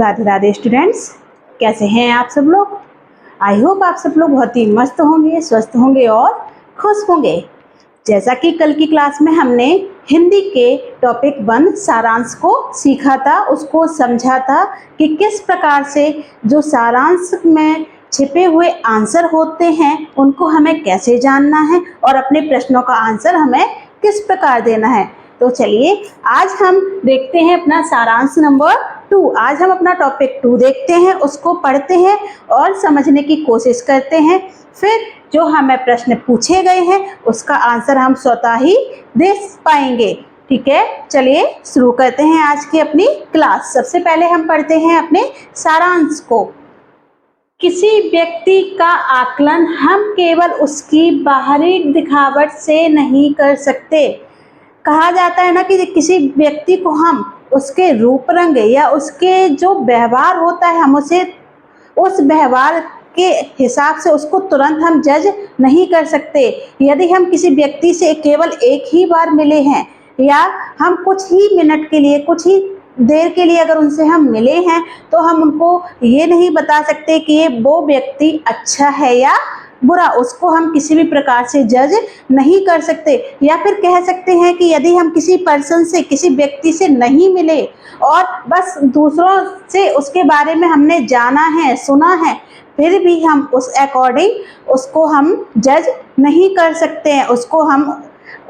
Radhe Radhe students, कैसे हैं आप सब लोग। आई होप आप सब लोग बहुत ही मस्त होंगे, स्वस्थ होंगे और खुश होंगे। जैसा कि कल की क्लास में हमने हिंदी के टॉपिक 1 सारांश को सीखा था, उसको समझा था कि किस प्रकार से जो सारांश में छिपे हुए आंसर होते हैं उनको हमें कैसे जानना है और अपने प्रश्नों का आंसर हमें किस प्रकार देना है। तो चलिए आज हम देखते हैं अपना सारांश नंबर 2। आज हम अपना टॉपिक 2 देखते हैं, उसको पढ़ते हैं और समझने की कोशिश करते हैं। फिर जो हमें प्रश्न पूछे गए हैं उसका आंसर हम स्वतः ही दे पाएंगे। ठीक है, चलिए शुरू करते हैं आज की अपनी क्लास। सबसे पहले हम पढ़ते हैं अपने सारांश को। किसी व्यक्ति का आकलन हम केवल उसकी बाहरी दिखावट से नहीं कर सकते। कहा जाता है ना कि किसी व्यक्ति को हम उसके रूप रंग या उसके जो व्यवहार होता है हम उसे उस व्यवहार के हिसाब से उसको तुरंत हम जज नहीं कर सकते। यदि हम किसी व्यक्ति से केवल एक ही बार मिले हैं या हम कुछ ही मिनट के लिए, कुछ ही देर के लिए अगर उनसे हम मिले हैं तो हम उनको ये नहीं बता सकते कि ये वो व्यक्ति अच्छा है या बुरा। उसको हम किसी भी प्रकार से जज नहीं कर सकते। या फिर कह सकते हैं कि यदि हम किसी पर्सन से, किसी व्यक्ति से नहीं मिले और बस दूसरों से उसके बारे में हमने जाना है, सुना है, फिर भी हम उस अकॉर्डिंग उसको हम जज नहीं कर सकते हैं, उसको हम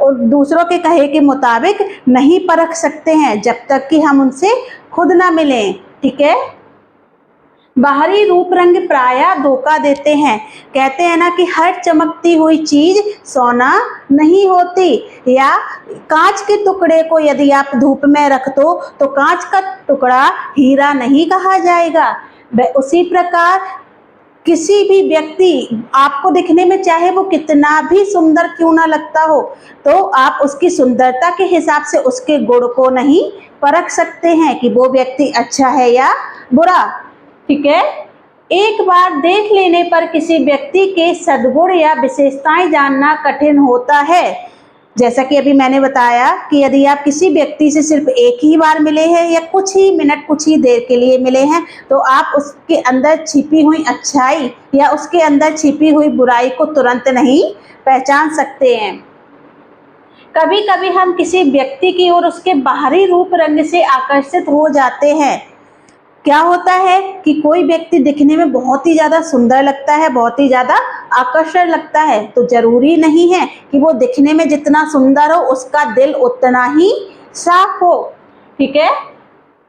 दूसरों के कहे के मुताबिक नहीं परख सकते हैं जब तक कि हम उनसे खुद ना मिलें। ठीक है, बाहरी रूप रंग प्रायः धोखा देते हैं। कहते हैं ना कि हर चमकती हुई चीज सोना नहीं होती, या कांच के टुकड़े को यदि आप धूप में रख दो तो कांच का टुकड़ा हीरा नहीं कहा जाएगा। उसी प्रकार किसी भी व्यक्ति आपको दिखने में चाहे वो कितना भी सुंदर क्यों ना लगता हो, तो आप उसकी सुंदरता के हिसाब से उसके गुण को नहीं परख सकते हैं कि वो व्यक्ति अच्छा है या बुरा। ठीक है, एक बार देख लेने पर किसी व्यक्ति के सद्गुण या विशेषताएं जानना कठिन होता है। जैसा कि अभी मैंने बताया कि यदि आप किसी व्यक्ति से सिर्फ एक ही बार मिले हैं या कुछ ही मिनट, कुछ ही देर के लिए मिले हैं तो आप उसके अंदर छिपी हुई अच्छाई या उसके अंदर छिपी हुई बुराई को तुरंत नहीं पहचान सकते हैं। कभी कभी हम किसी व्यक्ति की ओर उसके बाहरी रूप रंग से आकर्षित हो जाते हैं। क्या होता है कि कोई व्यक्ति दिखने में बहुत ही ज़्यादा सुंदर लगता है, बहुत ही ज़्यादा आकर्षण लगता है, तो जरूरी नहीं है कि वो दिखने में जितना सुंदर हो उसका दिल उतना ही साफ हो। ठीक है,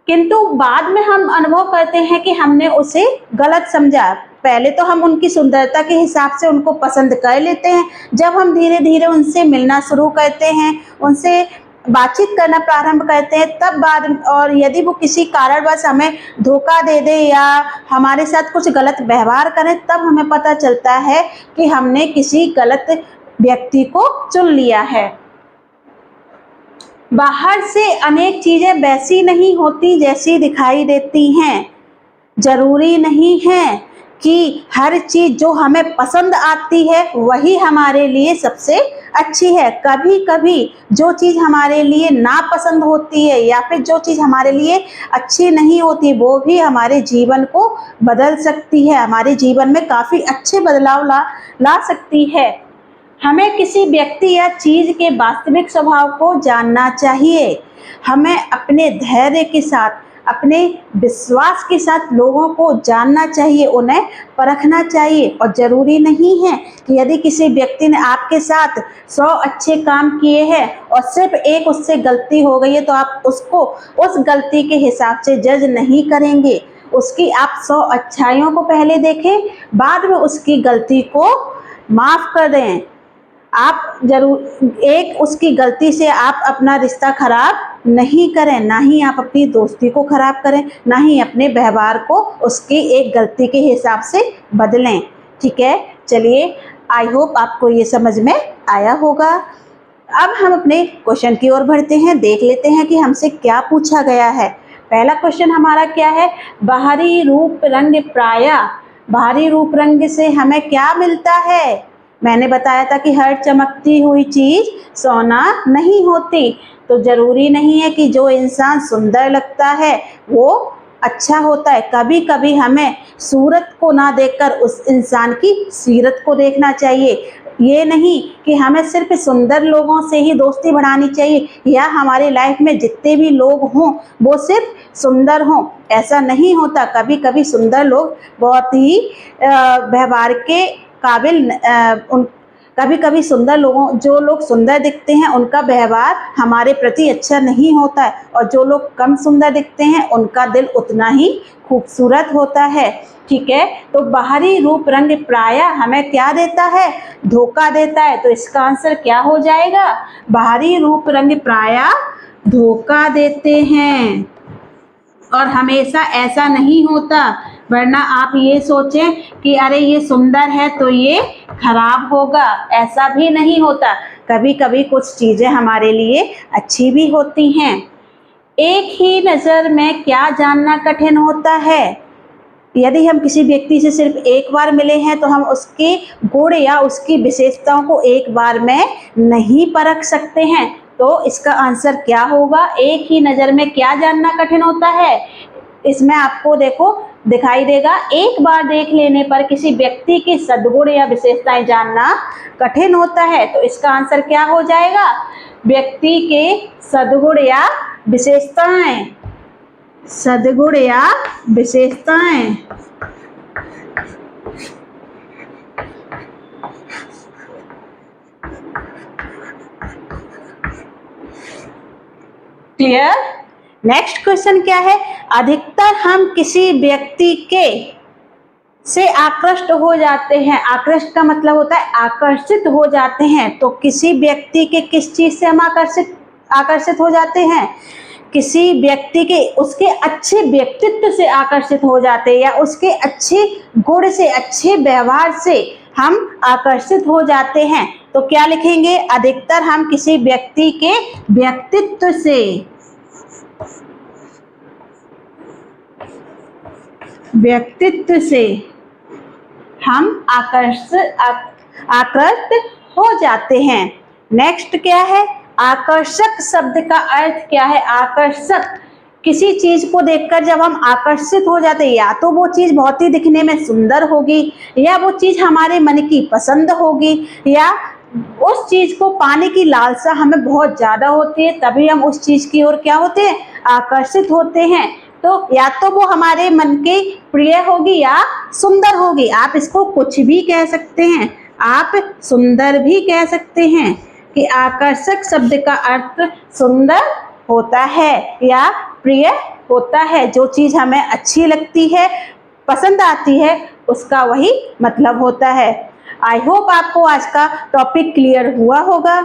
किंतु बाद में हम अनुभव करते हैं कि हमने उसे गलत समझा। पहले तो हम उनकी सुंदरता के हिसाब से उनको पसंद कर लेते हैं। जब हम धीरे धीरे उनसे मिलना शुरू करते हैं, उनसे बातचीत करना प्रारंभ करते हैं, तब बाद और यदि वो किसी कारणवश हमें धोखा दे दे या हमारे साथ कुछ गलत व्यवहार करें, तब हमें पता चलता है कि हमने किसी गलत व्यक्ति को चुन लिया है। बाहर से अनेक चीजें वैसी नहीं होती जैसी दिखाई देती हैं। जरूरी नहीं है कि हर चीज जो हमें पसंद आती है वही हमारे लिए सबसे अच्छी है। कभी कभी जो चीज हमारे लिए नापसंद होती है या फिर जो चीज हमारे लिए अच्छी नहीं होती वो भी हमारे जीवन को बदल सकती है, हमारे जीवन में काफी अच्छे बदलाव ला सकती है। हमें किसी व्यक्ति या चीज के वास्तविक स्वभाव को जानना चाहिए। हमें अपने धैर्य के साथ, अपने विश्वास के साथ लोगों को जानना चाहिए, उन्हें परखना चाहिए। और जरूरी नहीं है कि यदि किसी व्यक्ति ने आपके साथ 100 अच्छे काम किए हैं और सिर्फ एक उससे गलती हो गई है तो आप उसको उस गलती के हिसाब से जज नहीं करेंगे। उसकी आप 100 अच्छाइयों को पहले देखें, बाद में उसकी गलती को माफ कर दें। आप जरूर एक उसकी गलती से आप अपना रिश्ता खराब नहीं करें, ना ही आप अपनी दोस्ती को खराब करें, ना ही अपने व्यवहार को उसकी एक गलती के हिसाब से बदलें। ठीक है, चलिए आई होप आपको ये समझ में आया होगा। अब हम अपने क्वेश्चन की ओर बढ़ते हैं, देख लेते हैं कि हमसे क्या पूछा गया है। पहला क्वेश्चन हमारा क्या है, बाहरी रूप रंग प्रायः, बाहरी रूप रंग से हमें क्या मिलता है। मैंने बताया था कि हर चमकती हुई चीज सोना नहीं होती, तो जरूरी नहीं है कि जो इंसान सुंदर लगता है वो अच्छा होता है। कभी कभी हमें सूरत को ना देखकर उस इंसान की सीरत को देखना चाहिए। ये नहीं कि हमें सिर्फ सुंदर लोगों से ही दोस्ती बढ़ानी चाहिए या हमारी लाइफ में जितने भी लोग हों वो सिर्फ सुंदर हों, ऐसा नहीं होता। कभी कभी सुंदर लोग बहुत ही व्यवहार के काबिल कभी कभी सुंदर लोगों जो लोग सुंदर दिखते हैं उनका व्यवहार हमारे प्रति अच्छा नहीं होता है, और जो लोग कम सुंदर दिखते हैं उनका दिल उतना ही खूबसूरत होता है। ठीक है, तो बाहरी रूप रंग प्रायः हमें क्या देता है? धोखा देता है। तो इसका आंसर क्या हो जाएगा? बाहरी रूप रंग प्रायः धोखा देते हैं, और हमेशा ऐसा नहीं होता। वरना आप ये सोचें कि अरे ये सुंदर है तो ये खराब होगा, ऐसा भी नहीं होता। कभी कभी कुछ चीज़ें हमारे लिए अच्छी भी होती हैं। एक ही नज़र में क्या जानना कठिन होता है? यदि हम किसी व्यक्ति से सिर्फ एक बार मिले हैं तो हम उसके गुण या उसकी विशेषताओं को एक बार में नहीं परख सकते हैं। तो इसका आंसर क्या होगा? एक ही नज़र में क्या जानना कठिन होता है? इसमें आपको देखो दिखाई देगा, एक बार देख लेने पर किसी व्यक्ति के सद्गुण या विशेषताएं जानना कठिन होता है। तो इसका आंसर क्या हो जाएगा? व्यक्ति के सद्गुण या विशेषताएं, सद्गुण या विशेषताएं। क्लियर? नेक्स्ट क्वेश्चन क्या है? अधिकतर हम किसी व्यक्ति के से आकृष्ट हो जाते हैं। आकृष्ट का मतलब होता है आकर्षित हो जाते हैं। तो किसी व्यक्ति के किस चीज से हम आकर्षित हो जाते हैं? किसी व्यक्ति के उसके अच्छे व्यक्तित्व से आकर्षित हो जाते हैं, या उसके अच्छे गुण से, अच्छे व्यवहार से हम आकर्षित हो जाते हैं। तो क्या लिखेंगे? अधिकतर हम किसी व्यक्ति के व्यक्तित्व से हम आकर्षित हो जाते हैं। नेक्स्ट क्या है? आकर्षक शब्द का अर्थ क्या है? आकर्षक, किसी चीज को देखकर जब हम आकर्षित हो जाते हैं, या तो वो चीज बहुत ही दिखने में सुंदर होगी, या वो चीज हमारे मन की पसंद होगी, या उस चीज को पाने की लालसा हमें बहुत ज्यादा होती है, तभी हम उस चीज की ओर क्या होते हैं? आकर्षित होते हैं। तो या तो वो हमारे मन के प्रिय होगी या सुंदर होगी। आप इसको कुछ भी कह सकते हैं, आप सुंदर भी कह सकते हैं कि आकर्षक शब्द का अर्थ सुंदर होता है या प्रिय होता है। जो चीज हमें अच्छी लगती है, पसंद आती है, उसका वही मतलब होता है। आई होप आपको आज का टॉपिक क्लियर हुआ होगा।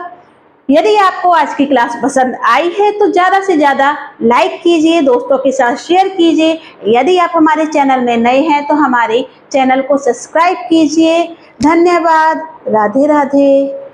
यदि आपको आज की क्लास पसंद आई है तो ज़्यादा से ज़्यादा लाइक कीजिए, दोस्तों के साथ शेयर कीजिए। यदि आप हमारे चैनल में नए हैं तो हमारे चैनल को सब्सक्राइब कीजिए। धन्यवाद। राधे राधे।